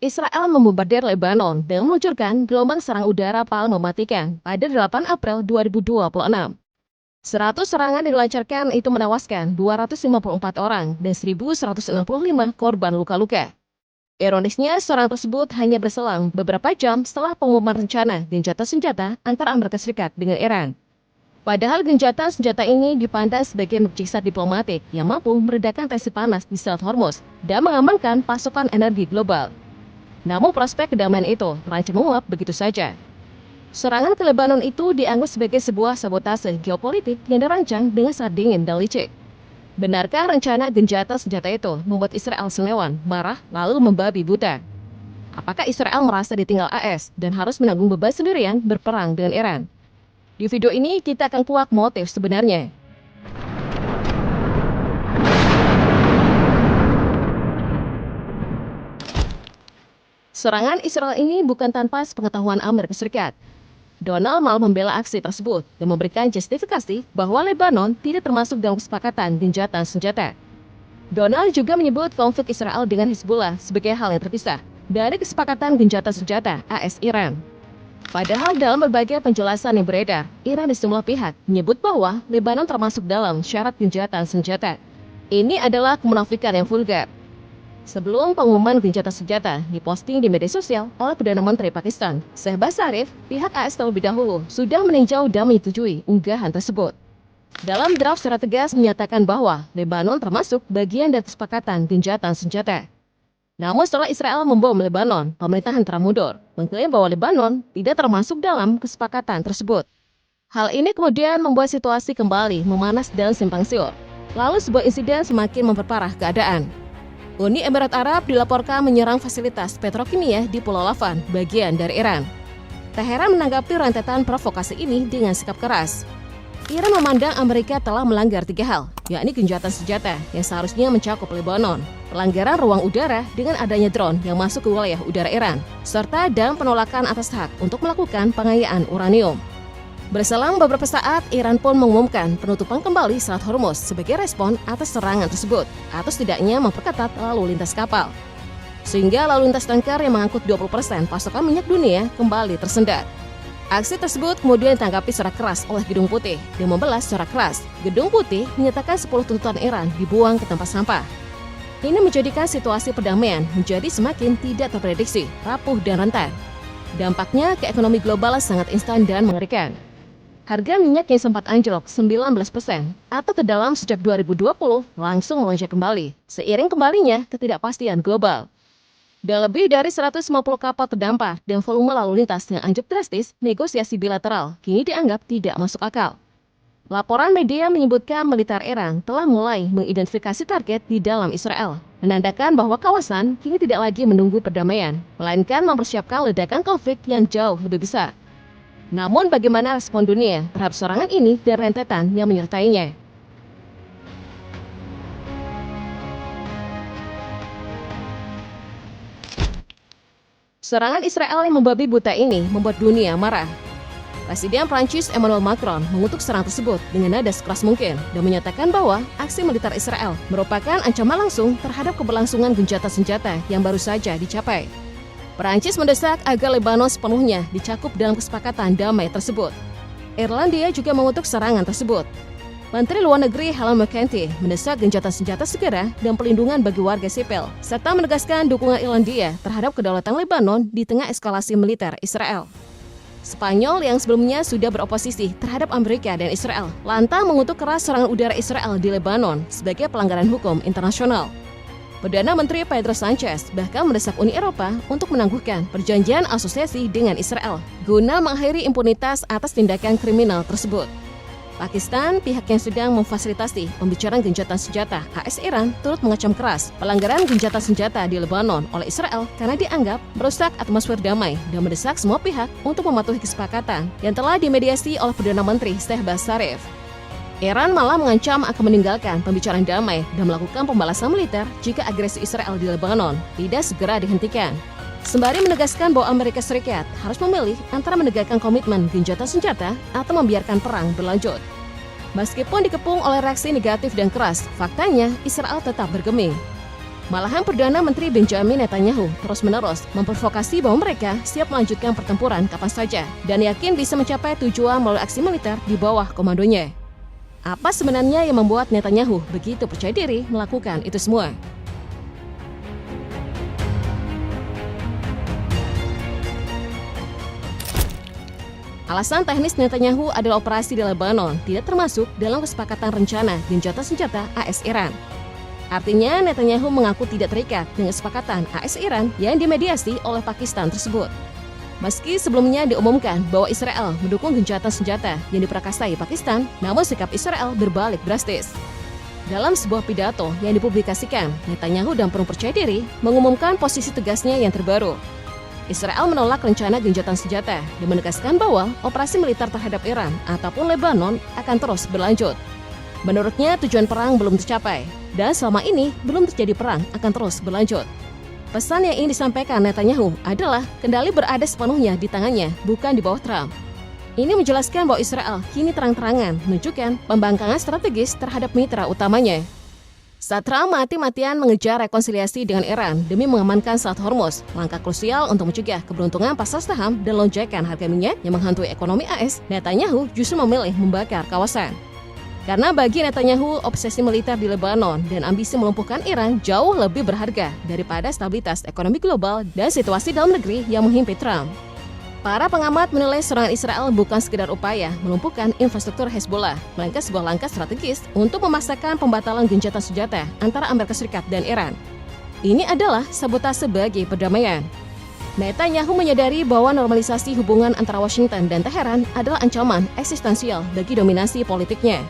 Israel membombardir Lebanon dengan meluncurkan gelombang serang udara paling mematikan pada 8 April 2026. 100 serangan dilancarkan itu menewaskan 254 orang dan 1.165 korban luka-luka. Ironisnya, serangan tersebut hanya berselang beberapa jam setelah pengumuman rencana gencatan senjata antara Amerika Serikat dengan Iran. Padahal gencatan senjata ini dipandang sebagai mukjizat diplomatik yang mampu meredakan tensi panas di Selat Hormuz dan mengamankan pasokan energi global. Namun prospek kedamaian itu terancam menguap begitu saja. Serangan ke Lebanon itu dianggap sebagai sebuah sabotase geopolitik yang dirancang dengan sangat dingin dan licik. Benarkah rencana gencatan senjata itu membuat Israel senewan, marah, lalu membabi buta? Apakah Israel merasa ditinggal AS dan harus menanggung beban sendirian berperang dengan Iran? Di video ini kita akan kuak motif sebenarnya. Serangan Israel ini bukan tanpa sepengetahuan Amerika Serikat. Donald malah membela aksi tersebut dan memberikan justifikasi bahwa Lebanon tidak termasuk dalam kesepakatan gencatan senjata. Donald juga menyebut konflik Israel dengan Hizbullah sebagai hal yang terpisah dari kesepakatan gencatan senjata AS-Iran. Padahal dalam berbagai penjelasan yang beredar, Iran di sejumlah pihak menyebut bahwa Lebanon termasuk dalam syarat gencatan senjata. Ini adalah kemunafikan yang vulgar. Sebelum pengumuman gencatan senjata diposting di media sosial oleh Perdana Menteri Pakistan, Shehbaz Sharif, pihak AS terlebih dahulu sudah meninjau dan menyetujui unggahan tersebut. Dalam draft secara tegas menyatakan bahwa Lebanon termasuk bagian dari kesepakatan gencatan senjata. Namun setelah Israel membom Lebanon, pemerintahan Trump mundur, mengklaim bahwa Lebanon tidak termasuk dalam kesepakatan tersebut. Hal ini kemudian membuat situasi kembali memanas dan simpang siur. Lalu sebuah insiden semakin memperparah keadaan. Uni Emirat Arab dilaporkan menyerang fasilitas petrokimia di Pulau Lavan, bagian dari Iran. Teheran menanggapi rentetan provokasi ini dengan sikap keras. Iran memandang Amerika telah melanggar 3 hal, yakni gencatan senjata yang seharusnya mencakup Lebanon, pelanggaran ruang udara dengan adanya drone yang masuk ke wilayah udara Iran, serta dan penolakan atas hak untuk melakukan pengayaan uranium. Berselang beberapa saat, Iran pun mengumumkan penutupan kembali Selat Hormuz sebagai respon atas serangan tersebut, atau setidaknya memperketat lalu lintas kapal. Sehingga lalu lintas tanker yang mengangkut 20% pasokan minyak dunia kembali tersendat. Aksi tersebut kemudian ditanggapi secara keras oleh Gedung Putih dan membelas secara keras. Gedung Putih menyatakan 10 tuntutan Iran dibuang ke tempat sampah. Ini menjadikan situasi perdamaian menjadi semakin tidak terprediksi, rapuh dan rentan. Dampaknya ke ekonomi global sangat instan dan mengerikan. Harga minyak yang sempat anjlok 19% atau terdalam sejak 2020 langsung melonjak kembali, seiring kembalinya ketidakpastian global. Dan lebih dari 150 kapal terdampar dan volume lalu lintas yang anjlok drastis, negosiasi bilateral kini dianggap tidak masuk akal. Laporan media menyebutkan militer Iran telah mulai mengidentifikasi target di dalam Israel, menandakan bahwa kawasan kini tidak lagi menunggu perdamaian, melainkan mempersiapkan ledakan konflik yang jauh lebih besar. Namun bagaimana respon dunia terhadap serangan ini dan rentetan yang menyertainya? Serangan Israel yang membabi buta ini membuat dunia marah. Presiden Prancis Emmanuel Macron mengutuk serangan tersebut dengan nada sekeras mungkin dan menyatakan bahwa aksi militer Israel merupakan ancaman langsung terhadap keberlangsungan gencatan senjata yang baru saja dicapai. Prancis mendesak agar Lebanon sepenuhnya dicakup dalam kesepakatan damai tersebut. Irlandia juga mengutuk serangan tersebut. Menteri Luar Negeri Helen McEntee mendesak gencatan senjata segera dan perlindungan bagi warga sipil, serta menegaskan dukungan Irlandia terhadap kedaulatan Lebanon di tengah eskalasi militer Israel. Spanyol yang sebelumnya sudah beroposisi terhadap Amerika dan Israel, lantang mengutuk keras serangan udara Israel di Lebanon sebagai pelanggaran hukum internasional. Perdana Menteri Pedro Sanchez bahkan mendesak Uni Eropa untuk menangguhkan perjanjian asosiasi dengan Israel guna mengakhiri impunitas atas tindakan kriminal tersebut. Pakistan, pihak yang sedang memfasilitasi pembicaraan gencatan senjata AS-Iran, turut mengecam keras pelanggaran gencatan senjata di Lebanon oleh Israel karena dianggap merusak atmosfer damai dan mendesak semua pihak untuk mematuhi kesepakatan yang telah dimediasi oleh Perdana Menteri Shehbaz Sharif. Iran malah mengancam akan meninggalkan pembicaraan damai dan melakukan pembalasan militer jika agresi Israel di Lebanon tidak segera dihentikan. Sembari menegaskan bahwa Amerika Serikat harus memilih antara menegakkan komitmen gencatan senjata atau membiarkan perang berlanjut. Meskipun dikepung oleh reaksi negatif dan keras, faktanya Israel tetap bergeming. Malahan Perdana Menteri Benjamin Netanyahu terus-menerus memprovokasi bahwa mereka siap melanjutkan pertempuran kapan saja dan yakin bisa mencapai tujuan melalui aksi militer di bawah komandonya. Apa sebenarnya yang membuat Netanyahu begitu percaya diri melakukan itu semua? Alasan teknis Netanyahu adalah operasi di Lebanon tidak termasuk dalam kesepakatan rencana gencatan senjata AS-Iran. Artinya, Netanyahu mengaku tidak terikat dengan kesepakatan AS-Iran yang dimediasi oleh Pakistan tersebut. Meski sebelumnya diumumkan bahwa Israel mendukung gencatan senjata yang diperakasai Pakistan, namun sikap Israel berbalik drastis. Dalam sebuah pidato yang dipublikasikan, Netanyahu dan penuh percaya diri mengumumkan posisi tegasnya yang terbaru. Israel menolak rencana gencatan senjata dan menegaskan bahwa operasi militer terhadap Iran ataupun Lebanon akan terus berlanjut. Menurutnya tujuan perang belum tercapai, dan selama ini belum terjadi perang akan terus berlanjut. Pesan yang ingin disampaikan Netanyahu adalah kendali berada sepenuhnya di tangannya, bukan di bawah Trump. Ini menjelaskan bahwa Israel kini terang-terangan menunjukkan pembangkangan strategis terhadap mitra utamanya. Saat Trump mati-matian mengejar rekonsiliasi dengan Iran demi mengamankan Selat Hormuz, langkah krusial untuk mencegah keberuntungan pasar saham dan lonjakan harga minyak yang menghantui ekonomi AS, Netanyahu justru memilih membakar kawasan. Karena bagi Netanyahu, obsesi militer di Lebanon dan ambisi melumpuhkan Iran jauh lebih berharga daripada stabilitas ekonomi global dan situasi dalam negeri yang menghimpit Trump. Para pengamat menilai serangan Israel bukan sekedar upaya melumpuhkan infrastruktur Hezbollah, melainkan sebuah langkah strategis untuk memaksakan pembatalan gencatan senjata antara Amerika Serikat dan Iran. Ini adalah sabotase bagi perdamaian. Netanyahu menyadari bahwa normalisasi hubungan antara Washington dan Teheran adalah ancaman eksistensial bagi dominasi politiknya.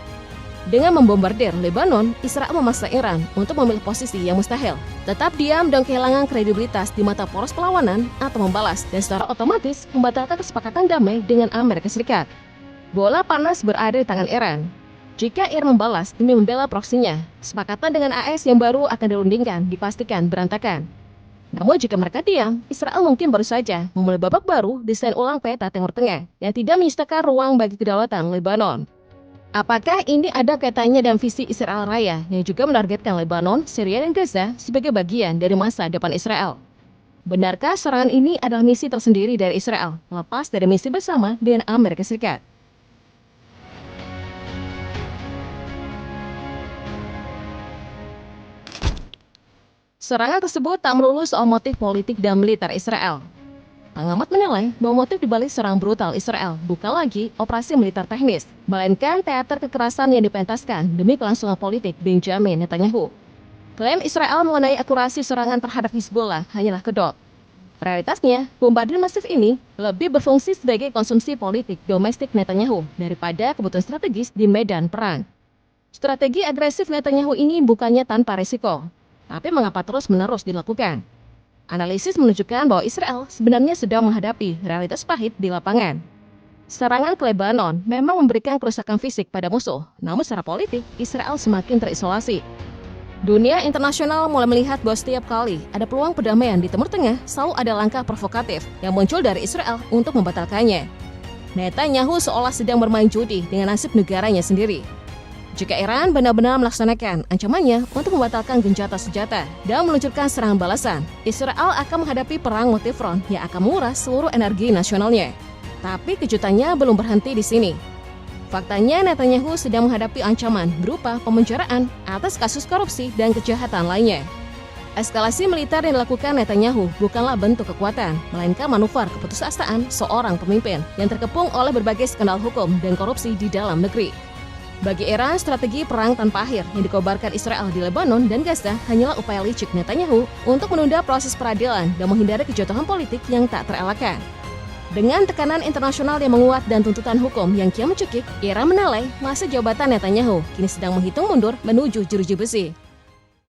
Dengan membombardir Lebanon, Israel memaksa Iran untuk memilih posisi yang mustahil, tetap diam dan kehilangan kredibilitas di mata poros perlawanan atau membalas dan secara otomatis membatalkan kesepakatan damai dengan Amerika Serikat. Bola panas berada di tangan Iran. Jika Iran membalas demi membela proksinya, kesepakatan dengan AS yang baru akan dirundingkan dipastikan berantakan. Namun jika mereka diam, Israel mungkin baru saja memulai babak baru desain ulang peta Timur Tengah yang tidak menyisakan ruang bagi kedaulatan Lebanon. Apakah ini ada kaitannya dengan visi Israel Raya yang juga menargetkan Lebanon, Syria, dan Gaza sebagai bagian dari masa depan Israel? Benarkah serangan ini adalah misi tersendiri dari Israel, lepas dari misi bersama dengan Amerika Serikat? Serangan tersebut tak melulu soal motif politik dan militer Israel. Pengamat menilai bahwa motif dibalik serangan brutal Israel bukan lagi operasi militer teknis, melainkan teater kekerasan yang dipentaskan demi kelangsungan politik Benjamin Netanyahu. Klaim Israel mengenai akurasi serangan terhadap Hezbollah hanyalah kedok. Realitasnya, bombardir masif ini lebih berfungsi sebagai konsumsi politik domestik Netanyahu daripada kebutuhan strategis di medan perang. Strategi agresif Netanyahu ini bukannya tanpa risiko, tapi mengapa terus-menerus dilakukan? Analisis menunjukkan bahwa Israel sebenarnya sedang menghadapi realitas pahit di lapangan. Serangan ke Lebanon memang memberikan kerusakan fisik pada musuh, namun secara politik, Israel semakin terisolasi. Dunia internasional mulai melihat bahwa setiap kali ada peluang perdamaian di Timur Tengah, selalu ada langkah provokatif yang muncul dari Israel untuk membatalkannya. Netanyahu seolah sedang bermain judi dengan nasib negaranya sendiri. Jika Iran benar-benar melaksanakan ancamannya untuk membatalkan gencatan senjata dan meluncurkan serangan balasan, Israel akan menghadapi perang multifront yang akan menguras seluruh energi nasionalnya. Tapi kejutannya belum berhenti di sini. Faktanya Netanyahu sedang menghadapi ancaman berupa pemenjaraan atas kasus korupsi dan kejahatan lainnya. Eskalasi militer yang dilakukan Netanyahu bukanlah bentuk kekuatan, melainkan manuver keputusasaan seorang pemimpin yang terkepung oleh berbagai skandal hukum dan korupsi di dalam negeri. Bagi Iran, strategi perang tanpa akhir yang dikobarkan Israel di Lebanon dan Gaza hanyalah upaya licik Netanyahu untuk menunda proses peradilan dan menghindari kejatuhan politik yang tak terelakkan. Dengan tekanan internasional yang menguat dan tuntutan hukum yang kian mencekik, Iran menilai masa jabatan Netanyahu kini sedang menghitung mundur menuju jeruji besi.